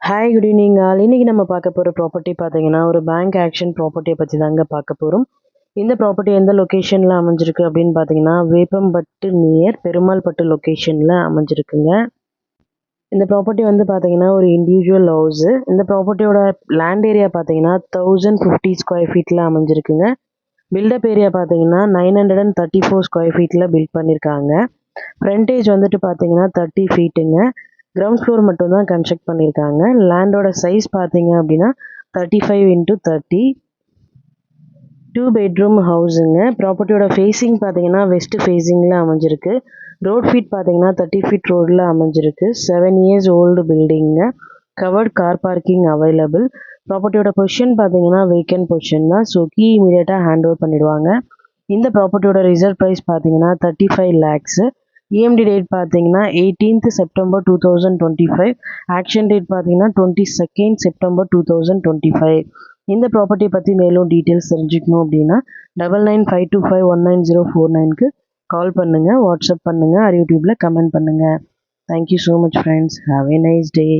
Hi good evening all. இன்றைக்கி நம்ம பார்க்க போகிற ப்ராப்பர்ட்டி பார்த்தீங்கன்னா ஒரு பேங்க் ஆக்ஷன் ப்ராப்பர்ட்டியை பற்றி தாங்க பார்க்க போகிறோம். இந்த ப்ராப்பர்ட்டி எந்த லொக்கேஷனில் அமைஞ்சிருக்கு அப்படின்னு பார்த்தீங்கன்னா வேப்பம்பட்டு நியர் பெருமாள்பட்டு லொக்கேஷனில் அமைஞ்சிருக்குங்க. இந்த ப்ராப்பர்ட்டி வந்து பார்த்தீங்கன்னா ஒரு இண்டிவிஜுவல் ஹவுஸு. இந்த ப்ராப்பர்ட்டியோட லேண்ட் ஏரியா பார்த்தீங்கன்னா 1050 ஸ்கொயர் ஃபீட்டில் அமைஞ்சிருக்குங்க. பில்டப் ஏரியா பார்த்தீங்கன்னா 934 ஸ்கொயர் ஃபீட்டில் பில்ட் பண்ணியிருக்காங்க. ஃப்ரண்டேஜ் வந்துட்டு பார்த்தீங்கன்னா 30 ஃபீட்டுங்க. கிரவுண்ட் ஃப்ளோர் மட்டும் தான் கன்ஸ்ட்ரக்ட் பண்ணியிருக்காங்க. லேண்டோட சைஸ் பார்த்தீங்க அப்படின்னா 35x30, 2 பெட்ரூம் ஹவுஸுங்க. ப்ராப்பர்ட்டியோட ஃபேஸிங் பார்த்தீங்கன்னா வெஸ்ட் ஃபேஸிங்கில் அமைஞ்சிருக்கு. ரோட் ஃபீட் பார்த்தீங்கன்னா 30 ஃபீட் ரோடில் அமைஞ்சிருக்கு. 7 இயர்ஸ் ஓல்டு பில்டிங்க. Covered car parking available. ப்ராப்பர்ட்டியோட பொசிஷன் பார்த்தீங்கன்னா வேக்கன்ட் பொசிஷன் தான். ஸோ கீ இமீடியட்டாக ஹேண்ட் ஓவர் பண்ணிடுவாங்க. இந்த ப்ராப்பர்ட்டியோட ரிசர்வ் ப்ரைஸ் பார்த்தீங்கன்னா 35 lakhs. EMD டேட் பார்த்தீங்கன்னா 18th September 2025. ஆக்ஷன் டேட் பார்த்தீங்கன்னா 22nd September 2025. இந்த ப்ராப்பர்ட்டி பற்றி மேலும் டீட்டெயில்ஸ் தெரிஞ்சுக்கணும் அப்படின்னா 9952519049க்கு கால் பண்ணுங்கள், வாட்ஸ்அப் பண்ணுங்கள், யூடியூப்பில் கமெண்ட் பண்ணுங்கள். Thank you so much friends. Have a nice day.